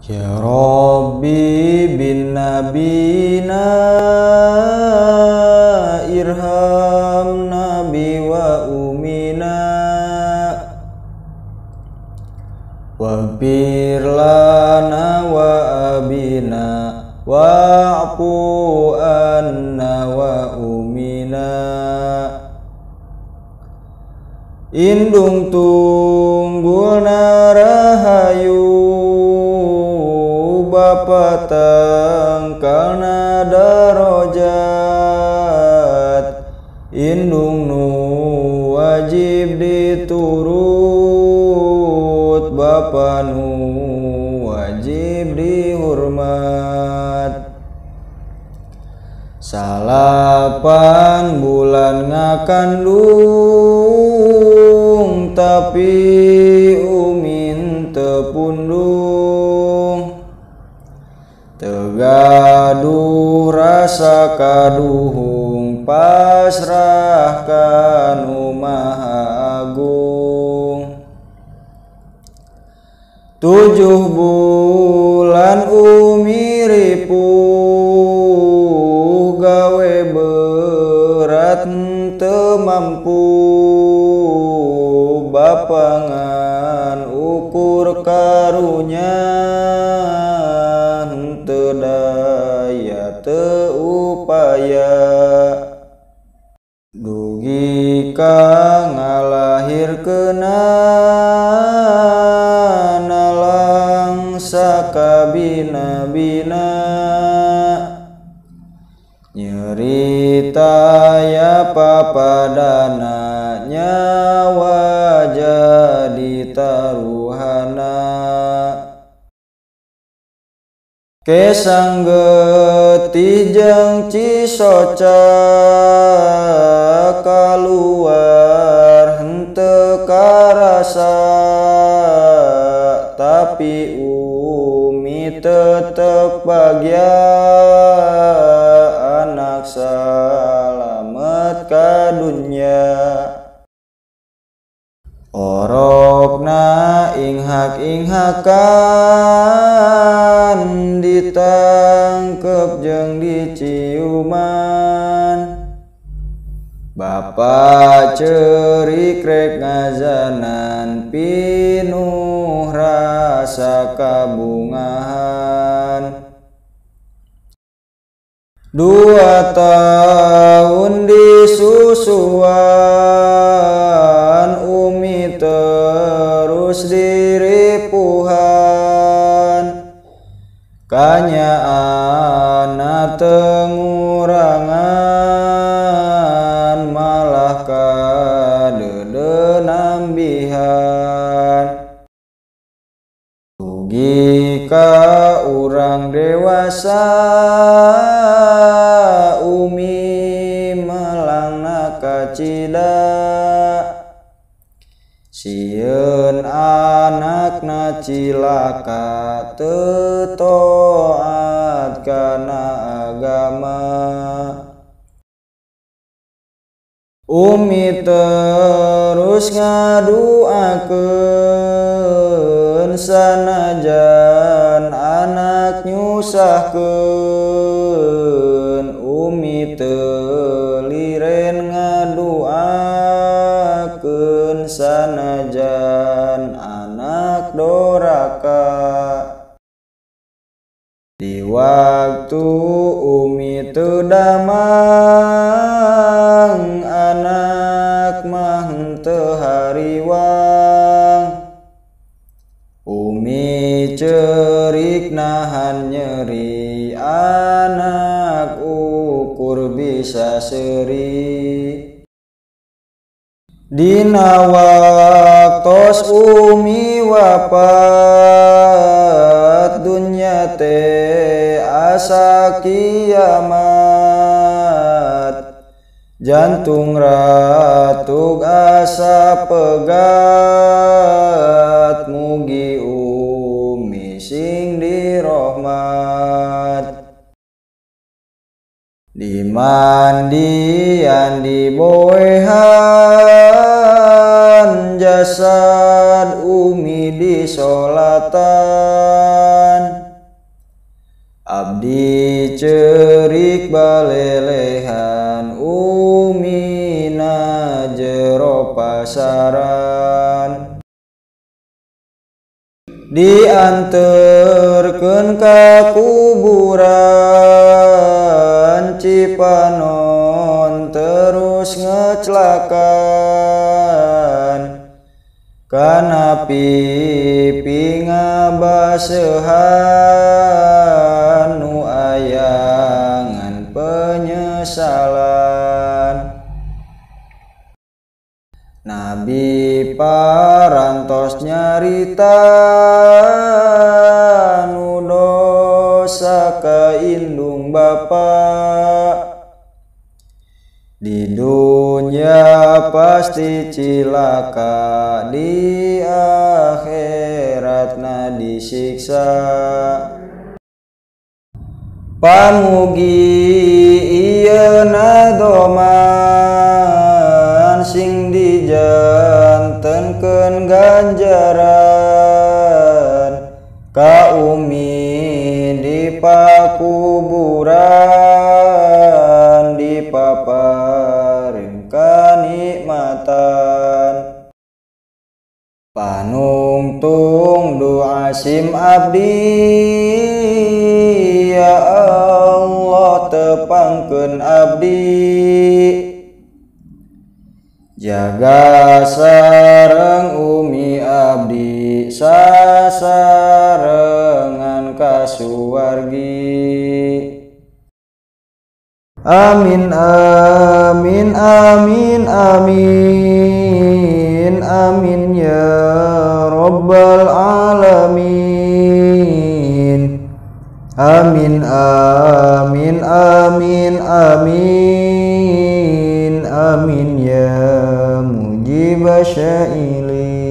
Ya Rabbi bin nabina irham nabi wa umina waghfir lana wa abina wa'fu anna wa umina indung tunggulna rahayu Bapa tangkalna darajat indung nu wajib diturut Bapa nu wajib dihormat salapan bulan ngakandung tapi umin tepundung tegaduh rasa kaduhung pasrah kanu maha agung 7 bulan umiripuh gawe berat teu mampu bapangan ukur karunya daya teupaya dugi ka ngalahirkeunana nalang sakabina-bina nyerita ya papadana nyawa jadi taruhana kesanggeutih jeung cisoca kaluar henteu karasa tapi umi tetep bagya anak salamet ka dunya orokna inghak-inghakan ditangkep jeung diciuman Bapa ceurik rek ngazanan pinuh rasa kabungahan 2 tahun disusuan umi terus diripuhan kanyaan tengurangan malah kadedenambihan dugi ka urang dewasa umi melangna kacida sieun anakna cilaka teu taat kana agama umi terus ngaduakeun sanajan anak nyusahkeun umi teu liren ngaduakeun sanajan anak doraka di waktu umi teu damang anak mah henteu hariwang umi ceurik nahan nyeri anak ukur bisa seuri dina waktos umi wafat dunya teh asa kiamat jantung ratug asa pegat mugi umi sing dirahmat di mandian diboehan jasad umi disolatan abdi cerik balelehan umina jero pasaran dianterkeun ka kuburan Cipanon terus ngecelakan kana pipi ngabaseuhan nu ayangan penyesalan Nabi parantos nyarita nu dosa ka indung bapa di dunia pasti cilaka di akhiratna disiksa pamugi ieuna doman sing dijantenkeun ganjaran ka umi di pakuburan dipaparing kanikmatan panungtung doa sim abdi ya Allah tepangkeun abdi jaga sareng umi abdi sasarengan kasuwargi amin amin amin amin amin ya rabbal alamin amin amin amin amin amin ya mujib syaili